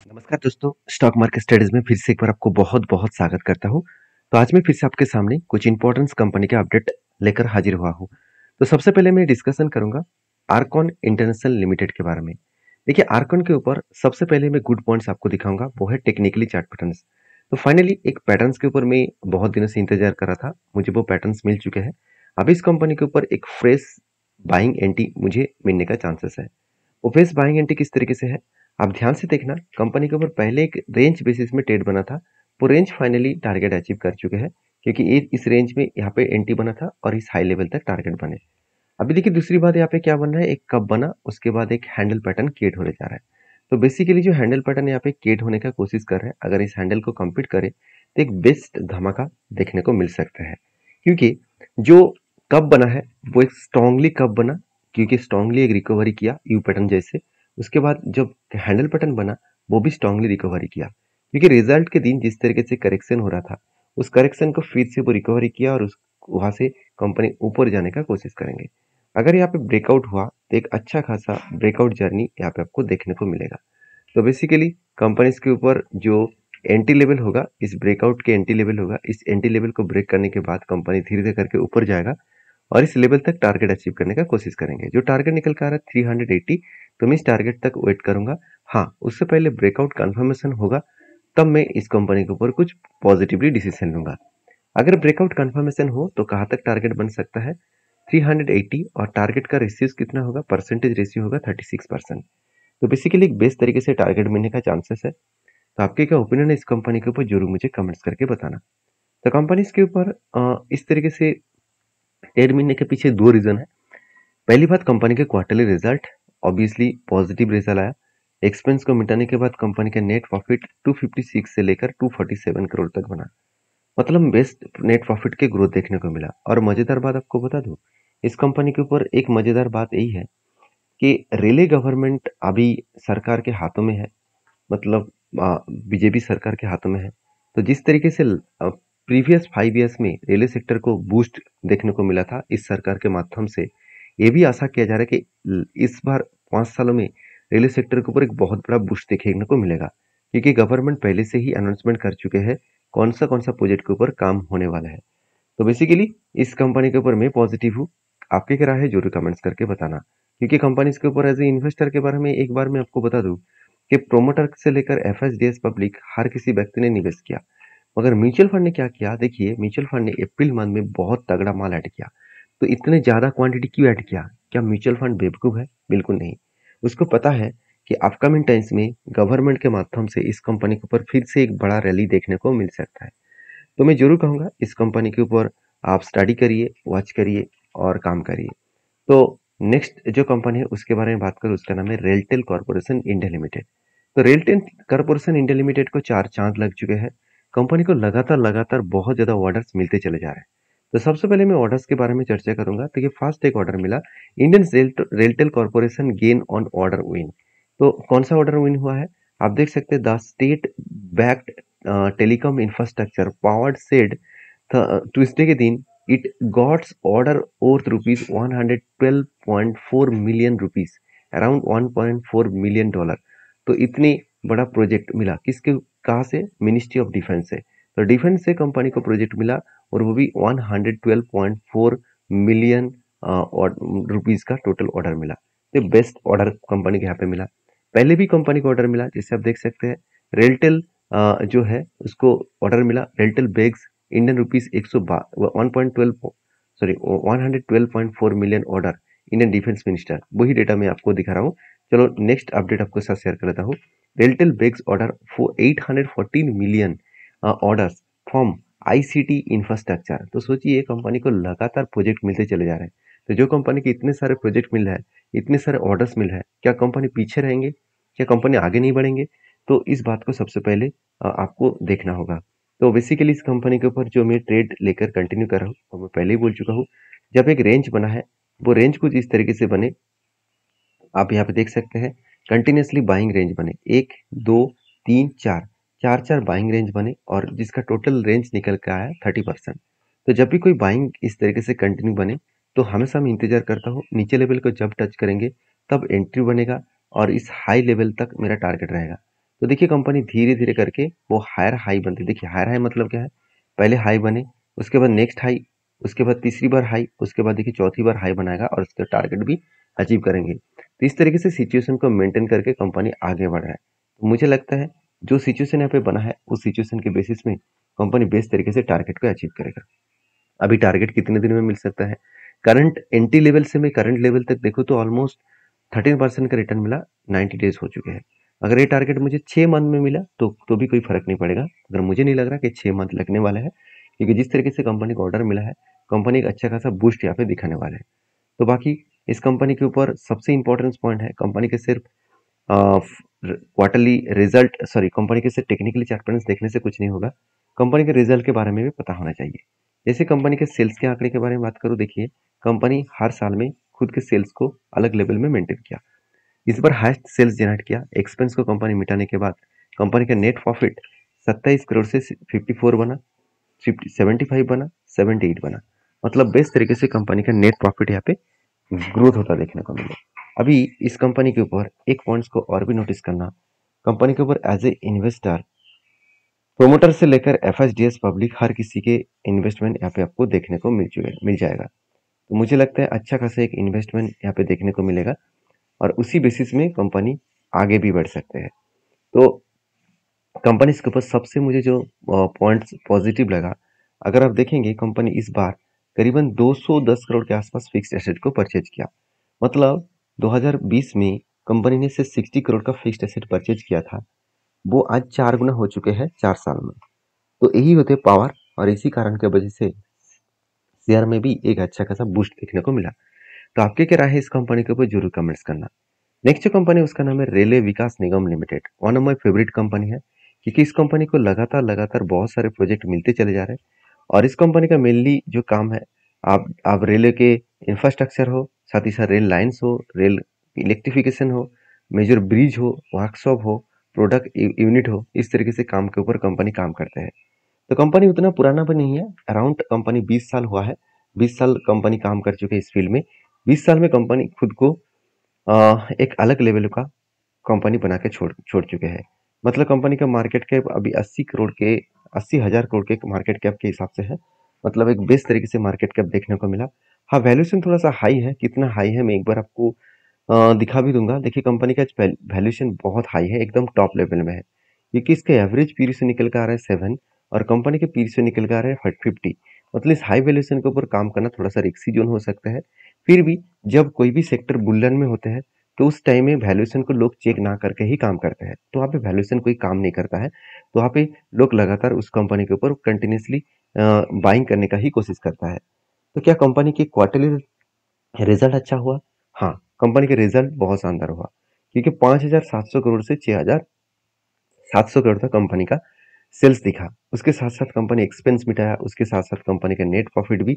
नमस्कार दोस्तों, stock market studies में फिर से एक बार आपको बहुत बहुत स्वागत करता हूं। तो आज मैं फिर से आपके सामने कुछ इंपॉर्टेंट कंपनी के अपडेट लेकर हाजिर हुआ हूं। तो सबसे पहले मैं डिस्कशन करूंगा आर्कॉन इंटरनेशनल लिमिटेड के बारे में। देखिए, आर्कॉन के ऊपर सबसे पहले मैं गुड पॉइंट्स आपको दिखाऊंगा, वो है टेक्निकली चार्ट पैटर्न्स। तो फाइनली एक पैटर्न्स के ऊपर मैं बहुत दिनों से इंतजार कर रहा था, मुझे वो पैटर्न्स मिल चुके हैं। अब इस कंपनी के ऊपर एक फ्रेश बाइंग एंट्री मुझे मिलने का चांसेस है। ओपेस बाइंग एंट्री किस तरीके से है, आप ध्यान से देखना। कंपनी के ऊपर पहले एक रेंज बेसिस में ट्रेड बना था, वो रेंज फाइनली टारगेट अचीव कर चुके हैं, क्योंकि ये इस रेंज में यहाँ पे एंट्री बना था और इस हाई लेवल तक टारगेट बने। अभी देखिए दूसरी बात यहाँ पे क्या बन रहा है, एक कप बना, उसके बाद एक हैंडल पैटर्न क्रिएट होने जा रहा है। तो बेसिकली जो हैंडल पैटर्न यहाँ पे क्रिएट होने का कोशिश कर रहे हैं, अगर इस हैंडल को कंप्लीट करे तो एक बेस्ट धमाका देखने को मिल सकता है। क्योंकि जो कप बना है वो एक स्ट्रांगली कप बना, क्योंकि स्ट्रांगली एक रिकवरी किया यू पैटर्न जैसे। उसके बाद जब हैंडल पैटर्न बना वो भी स्ट्रांगली रिकवरी किया, क्योंकि रिजल्ट के दिन जिस तरीके से करेक्शन हो रहा था, उस करेक्शन को फिर से वो रिकवरी किया और उस वहां से कंपनी ऊपर जाने का कोशिश करेंगे। अगर यहाँ पे ब्रेकआउट हुआ तो एक अच्छा खासा ब्रेकआउट जर्नी यहाँ पे आपको देखने को मिलेगा। तो बेसिकली कंपनीज के ऊपर जो एंटी लेवल होगा, इस ब्रेकआउट के एंटी लेवल होगा, इस एंटी लेवल को ब्रेक करने के बाद कंपनी धीरे धीरे करके ऊपर जाएगा और इस लेवल तक टारगेट अचीव करने का कोशिश करेंगे। जो टारगेट निकल कर आ रहा है 380, तो मैं इस टारगेट तक वेट करूंगा। हाँ, उससे पहले ब्रेकआउट कंफर्मेशन होगा, तब मैं इस कंपनी के ऊपर कुछ पॉजिटिवली डिसीजन लूंगा। अगर ब्रेकआउट कंफर्मेशन हो तो कहाँ तक टारगेट बन सकता है, 380, और टारगेट का रेशियो कितना होगा, परसेंटेज रेशियो होगा 36%। तो बेसिकली एक बेस्ट तरीके से टारगेट मिलने का चांसेस है। तो आपके क्या ओपिनियन है इस कंपनी के ऊपर, जरूर मुझे कमेंट्स करके बताना। तो कंपनीज के ऊपर इस तरीके से ट्रेड मिलने के पीछे दो रीजन है। पहली बात, कंपनी के quarterly result obviously positive result आया। एक्सपेंस को मिटाने के बाद कंपनी का नेट प्रॉफिट 256 से लेकर 247 करोड़ तक बना, मतलब बेस्ट नेट प्रॉफिट के ग्रोथ देखने को मिला। और मजेदार बात आपको बता दूं, इस कंपनी के ऊपर एक मजेदार बात यही है कि रेलवे गवर्नमेंट अभी सरकार के हाथों में है, मतलब बीजेपी सरकार के हाथों में है। तो जिस तरीके से प्रीवियस 5 ईयर्स में रेलवे सेक्टर को बूस्ट देखने को मिला था इस सरकार के माध्यम से, ये भी आशा किया जा रहा है कि इस बार 5 सालों में रेलवे सेक्टर के ऊपर एक बहुत बड़ा बूस्ट देखने को मिलेगा, क्योंकि गवर्नमेंट पहले से ही अनाउंसमेंट कर चुके हैं कौन सा प्रोजेक्ट के ऊपर काम होने वाला है। तो बेसिकली इस कंपनी के ऊपर मैं पॉजिटिव हूँ। आपकी क्या राय है, जरूर कमेंट्स करके बताना। क्योंकि कंपनीज के ऊपर एज ए इन्वेस्टर के बारे में एक बार मैं आपको बता दूं कि प्रोमोटर से लेकर एफएसडीएस पब्लिक हर किसी व्यक्ति ने निवेश किया, मगर म्यूचुअल फंड ने क्या किया, देखिए म्यूचुअल फंड ने अप्रैल मंथ में बहुत तगड़ा माल ऐड किया। तो इतने ज्यादा क्वांटिटी क्यों ऐड किया, क्या म्यूचुअल फंड बेवकूफ है? बिल्कुल नहीं। उसको पता है कि अपकमिंग टाइम्स में गवर्नमेंट के माध्यम से इस कंपनी के ऊपर फिर से एक बड़ा रैली देखने को मिल सकता है। तो मैं जरूर कहूंगा इस कंपनी के ऊपर आप स्टडी करिए, वॉच करिए और काम करिए। तो नेक्स्ट जो कंपनी है उसके बारे में बात करूँ, उसका नाम है रेलटेल कॉर्पोरेशन इंडिया लिमिटेड। तो रेलटेल कॉर्पोरेशन इंडिया लिमिटेड को 4 चांद लग चुके हैं। कंपनी को लगातार लगातार बहुत ज्यादा ऑर्डर्स मिलते चले जा रहे हैं। तो सबसे पहले मैं ऑर्डर्स के बारे में चर्चा करूंगा। तो ये फर्स्ट एक ऑर्डर मिला, Indian RailTel corporation gain on order win. तो कौन सा ऑर्डर विन हुआ है, आप देख सकते हैं, the state backed telecom infrastructure powered said Tuesday के दिन it gots order worth rupees 112.4 million rupees, around 1.4 million dollar. तो इतनी बड़ा प्रोजेक्ट मिला किसके, कहाँ से, मिनिस्ट्री ऑफ डिफेंस से। तो डिफेंस से कंपनी को प्रोजेक्ट मिला और वो भी 112.4 मिलियन रुपीज का टोटल ऑर्डर मिला। तो बेस्ट ऑर्डर कंपनी के यहाँ पे मिला। पहले भी कंपनी को ऑर्डर मिला, जैसे आप देख सकते हैं रेलटेल जो है उसको ऑर्डर मिला, RailTel bags Indian rupees 112, sorry 112.4 million order Indian defence minister, वही डेटा मैं आपको दिखा रहा हूँ। चलो नेक्स्ट अपडेट आपको साथ शेयर कर लेता हूँ। RailTel bags order for 814 million orders from ICT infrastructure. तो सोचिए कंपनी को लगातार प्रोजेक्ट मिलते चले जा रहे हैं। तो जो कंपनी के इतने सारे प्रोजेक्ट मिल रहा है, इतने सारे ऑर्डर्स मिल रहा है, क्या कंपनी पीछे रहेंगे, क्या कंपनी आगे नहीं बढ़ेंगे? तो इस बात को सबसे पहले आपको देखना होगा। तो बेसिकली इस कंपनी के ऊपर जो मैं ट्रेड लेकर कंटिन्यू कर रहा हूँ, और मैं पहले ही बोल चुका हूँ, जब एक रेंज बना है वो रेंज कुछ इस तरीके से बने, आप यहाँ पे देख सकते हैं कंटिन्यूसली बाइंग रेंज बने, 1 2 3 4, चार चार बाइंग रेंज बने और जिसका टोटल रेंज निकल के आया 30%। तो जब भी कोई बाइंग इस तरीके से कंटिन्यू बने तो हमेशा मैं इंतजार करता हूँ नीचे लेवल को जब टच करेंगे तब एंट्री बनेगा और इस हाई लेवल तक मेरा टारगेट रहेगा। तो देखिए कंपनी धीरे-धीरे करके वो हायर हाई बनती है। देखिए हायर हाई मतलब क्या है? पहले हाई बने, उसके बाद नेक्स्ट हाई, उसके बाद तीसरी बार हाई, उसके बाद देखिए चौथी बार हाई बनाएगा और उसका टारगेट भी अचीव करेंगे। तो इस तरीके से सिचुएशन को मेंटेन करके कंपनी आगे बढ़ रहा है। तो मुझे लगता है जो सिचुएशन यहाँ पे बना है उस सिचुएशन के बेसिस में कंपनी बेस्ट तरीके से टारगेट को अचीव करेगा। अभी टारगेट कितने दिन में मिल सकता है? करंट एंट्री लेवल से मैं करंट लेवल तक देखूँ तो ऑलमोस्ट 13% का रिटर्न मिला, 90 डेज हो चुके हैं। अगर ये टारगेट मुझे 6 मंथ में मिला तो भी कोई फर्क नहीं पड़ेगा, मगर मुझे नहीं लग रहा कि 6 मंथ लगने वाला है, क्योंकि जिस तरीके से कंपनी को ऑर्डर मिला है, कंपनी एक अच्छा खासा बूस्ट यहाँ पे दिखाने वाला है। तो बाकी इस कंपनी के ऊपर सबसे इंपॉर्टेंट पॉइंट है, कंपनी के सिर्फ क्वार्टरली रिजल्ट, सॉरी, कंपनी के सिर्फ टेक्निकली चार्ट पैटर्न्स देखने से कुछ नहीं होगा, कंपनी के रिजल्ट के बारे में भी पता होना चाहिए। जैसे कंपनी के सेल्स के आंकड़े के बारे में बात करूँ, देखिए कंपनी हर साल में खुद के सेल्स को अलग लेवल में मेंटेन किया। इस बार हाईएस्ट सेल्स जनरेट किया। एक्सपेंस को कंपनी मिटाने के बाद कंपनी का नेट प्रॉफिट 27 करोड़ से 54 बना, 75 बना, 78 बना। मतलब बेस्ट तरीके से कंपनी का नेट प्रॉफिट यहाँ पे ग्रोथ होता देखने को मिले। अभी इस कंपनी के ऊपर एक पॉइंट्स को और भी नोटिस करना, कंपनी के ऊपर एज ए इन्वेस्टर, प्रोमोटर से लेकर एफएसडीएस पब्लिक हर किसी के इन्वेस्टमेंट यहाँ पे आपको देखने को मिल जाएगा। तो मुझे लगता है अच्छा खासा एक इन्वेस्टमेंट यहाँ पे देखने को मिलेगा और उसी बेसिस में कंपनी आगे भी बढ़ सकते हैं। तो कंपनी के ऊपर सबसे मुझे जो पॉइंट्स पॉजिटिव लगा, अगर आप देखेंगे कंपनी इस बार करीबन 210 करोड़ के आसपास फिक्स्ड एसेट को परचेज किया। मतलब 2020 में कंपनी ने से 60 करोड़ का फिक्स्ड एसेट परचेज किया था, वो आज 4 गुना हो चुके हैं 4 साल में। तो यही होते पावर और इसी कारण की वजह से शेयर में भी एक अच्छा खासा बूस्ट देखने को मिला। तो आपके क्या राय है इस कंपनी के ऊपर जरूर कमेंट्स करना। नेक्स्ट जो कंपनी उसका नाम है railway Vikas Nigam limited. One of my favourite company है, क्योंकि इस कंपनी को लगातार लगातार बहुत सारे प्रोजेक्ट मिलते चले जा रहे हैं और इस कंपनी का मेनली जो काम है, आप रेलवे के इंफ्रास्ट्रक्चर हो, साथ ही साथ रेल लाइन्स हो, रेल इलेक्ट्रिफिकेशन हो, मेजर ब्रिज हो, वर्कशॉप हो, प्रोडक्ट यूनिट हो, इस तरीके से काम के ऊपर कंपनी काम करते हैं। तो कंपनी उतना पुराना भी नहीं है, अराउंड कंपनी 20 साल हुआ है, 20 साल कंपनी काम कर चुके हैं इस फील्ड में। 20 साल में कंपनी खुद को एक अलग लेवल का कंपनी बना के छोड़ छोड़ चुके हैं। मतलब कंपनी का मार्केट कैप अभी 80,000 करोड़ के मार्केट कैप के हिसाब से है। मतलब एक बेस्ट तरीके से मार्केट कैप देखने को मिला। हाँ, वैल्यूएशन थोड़ा सा हाई है, कितना हाई है मैं एक बार आपको दिखा भी दूंगा। देखिए कंपनी का वैल्यूएशन बहुत हाई है, एकदम टॉप लेवल में है, क्योंकि इसके एवरेज पीरी से निकल कर आ रहा है 7 और कंपनी के पीरी से निकल कर आ रहा है 50। मतलब इस हाई वैल्यूएशन के ऊपर काम करना थोड़ा सा रिस्की जोन हो सकता है। फिर भी जब कोई भी सेक्टर बुलियन में होते हैं तो उस टाइम में वैल्यूएशन को लोग चेक ना करके ही काम करते हैं। तो वहाँ पे वैल्यूएशन कोई काम नहीं करता है, तो वहाँ पे लोग लगातार उस कंपनी के ऊपर कंटिन्यूसली बाइंग करने का ही कोशिश करता है। तो क्या कंपनी की क्वार्टरली रिजल्ट अच्छा हुआ? हाँ, कंपनी के रिजल्ट बहुत शानदार हुआ, क्योंकि 5,700 करोड़ से 6,700 करोड़ तक कंपनी का सेल्स दिखा। उसके साथ साथ कंपनी एक्सपेंस मिटाया, उसके साथ साथ कंपनी का नेट प्रॉफिट भी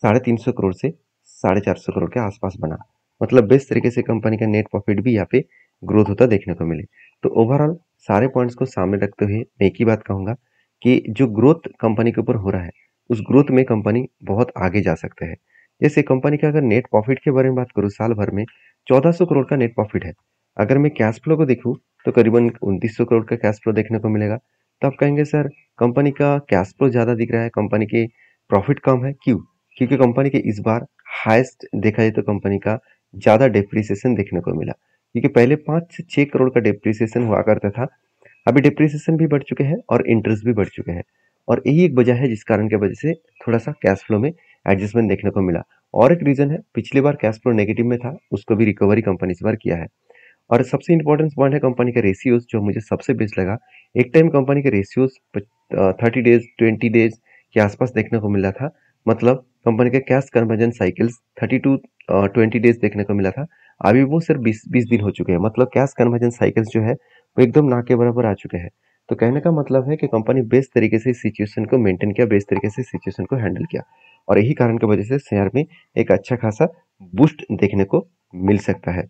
350 करोड़ से 450 करोड़ के आसपास बना। मतलब बेस्ट तरीके से कंपनी का नेट प्रॉफिट भी यहाँ पे ग्रोथ होता देखने को मिले। तो ओवरऑल सारे पॉइंट्स को सामने रखते हुए मैं एक ही बात कहूंगा कि जो ग्रोथ कंपनी के ऊपर हो रहा है, उस ग्रोथ में कंपनी बहुत आगे जा सकते हैं। जैसे कंपनी का अगर नेट प्रॉफिट के बारे में बात करूँ, साल भर में 1400 करोड़ का नेट प्रॉफिट है। अगर मैं कैश फ्लो को देखूँ तो करीबन 2900 करोड़ का कैश फ्लो देखने को मिलेगा। तो आप कहेंगे सर कंपनी का कैश फ्लो ज़्यादा दिख रहा है, कंपनी के प्रॉफिट कम है, क्यों? क्योंकि कंपनी के इस बार हाईएस्ट देखा जाए तो कंपनी का ज़्यादा डेप्रिसिएशन देखने को मिला, क्योंकि पहले 5 से 6 करोड़ का डेप्रिसिएशन हुआ करता था, अभी डेप्रिसिएशन भी बढ़ चुके हैं और इंटरेस्ट भी बढ़ चुके हैं। और यही एक वजह है जिस कारण की वजह से थोड़ा सा कैश फ्लो में एडजस्टमेंट देखने को मिला। और एक रीजन है, पिछली बार कैश फ्लो नेगेटिव में था, उसको भी रिकवरी कंपनी इस बार किया है। और सबसे इंपॉर्टेंट पॉइंट है कंपनी का रेशियोज, जो मुझे सबसे बेस्ट लगा। एक टाइम कंपनी के रेशियोज 30 डेज 20 डेज के आसपास देखने को मिला था। मतलब कंपनी के cash conversion cycles 30 to 20 days देखने को मिला था। अभी वो सिर्फ 20 दिन हो चुके हैं। मतलब कैश कन्वर्जन साइकिल्स जो है वो एकदम ना के बराबर आ चुके हैं। तो कहने का मतलब है कि कंपनी बेस्ट तरीके से सिचुएशन को मेंटेन किया, बेस्ट तरीके से सिचुएशन को हैंडल किया और यही कारण की वजह से शेयर में एक अच्छा खासा बूस्ट देखने को मिल सकता है।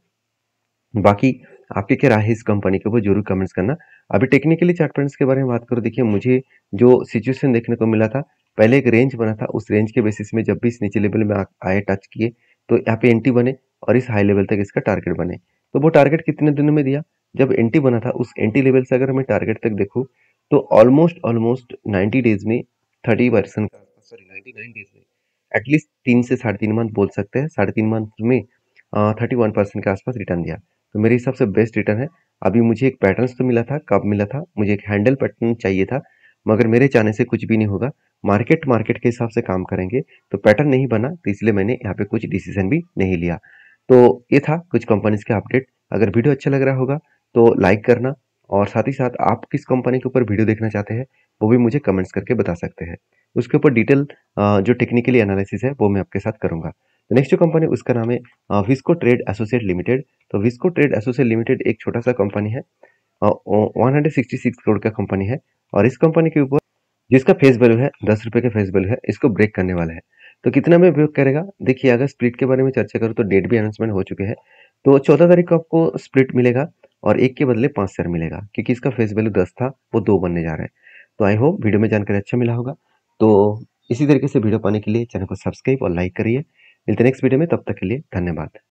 बाकी आपकी क्या राय है इस कंपनी के ऊपर जरूर कमेंट्स करना। अभी टेक्निकली चार्ट पैटर्न्स के बारे में बात करूँ, देखिए मुझे जो सिचुएशन देखने को मिला था, पहले एक रेंज बना था, उस रेंज के बेसिस में जब भी इस नीचे लेवल में आए टच किए तो यहाँ पे एंट्री बने और इस हाई लेवल तक इसका टारगेट बने। तो वो टारगेट कितने दिनों में दिया? जब एंटी बना था उस एंटी लेवल से अगर मैं टारगेट तक देखूँ तो ऑलमोस्ट ऑलमोस्ट 90 डेज में 30% का आसपास, सॉरी 99 डेज में एटलीस्ट 3 से साढ़े 3 मंथ बोल सकते हैं, साढ़े 3 मंथ में 31% के आसपास रिटर्न दिया। तो मेरे हिसाब से बेस्ट रिटर्न है। अभी मुझे एक पैटर्न्स तो मिला था, कब मिला था, मुझे एक हैंडल पैटर्न चाहिए था, मगर मेरे चाहने से कुछ भी नहीं होगा। मार्केट मार्केट के हिसाब से काम करेंगे, तो पैटर्न नहीं बना तो इसलिए मैंने यहाँ पे कुछ डिसीजन भी नहीं लिया। तो ये था कुछ कंपनीज के अपडेट। अगर वीडियो अच्छा लग रहा होगा तो लाइक करना, और साथ ही साथ आप किस कंपनी के ऊपर वीडियो देखना चाहते हैं वो भी मुझे कमेंट्स करके बता सकते हैं। उसके ऊपर डिटेल जो टेक्निकली एनालिसिस है वो मैं आपके साथ करूंगा। तो नेक्स्ट जो कंपनी उसका नाम है विस्को ट्रेड एसोसिएट लिमिटेड। तो विस्को ट्रेड एसोसिएट लिमिटेड एक छोटा सा कंपनी है, 166 करोड़ का कंपनी है, और इस कंपनी के ऊपर जिसका फेस वैल्यू है 10 रुपए का फेस वैल्यू है, इसको ब्रेक करने वाला है। तो कितना में ब्रेक करेगा, देखिए अगर स्प्लिट के बारे में चर्चा करूँ तो डेट भी अनाउंसमेंट हो चुके हैं। तो 14 तारीख को आपको स्प्लिट मिलेगा और एक के बदले 5 शेयर मिलेगा, क्योंकि इसका फेस वैल्यू 10 था वो 2 बनने जा रहा है। तो आई होप वीडियो में जानकारी अच्छा मिला होगा। तो इसी तरीके से वीडियो पाने के लिए चैनल को सब्सक्राइब और लाइक करिए। मिलते हैं नेक्स्ट वीडियो में, तब तक के लिए धन्यवाद।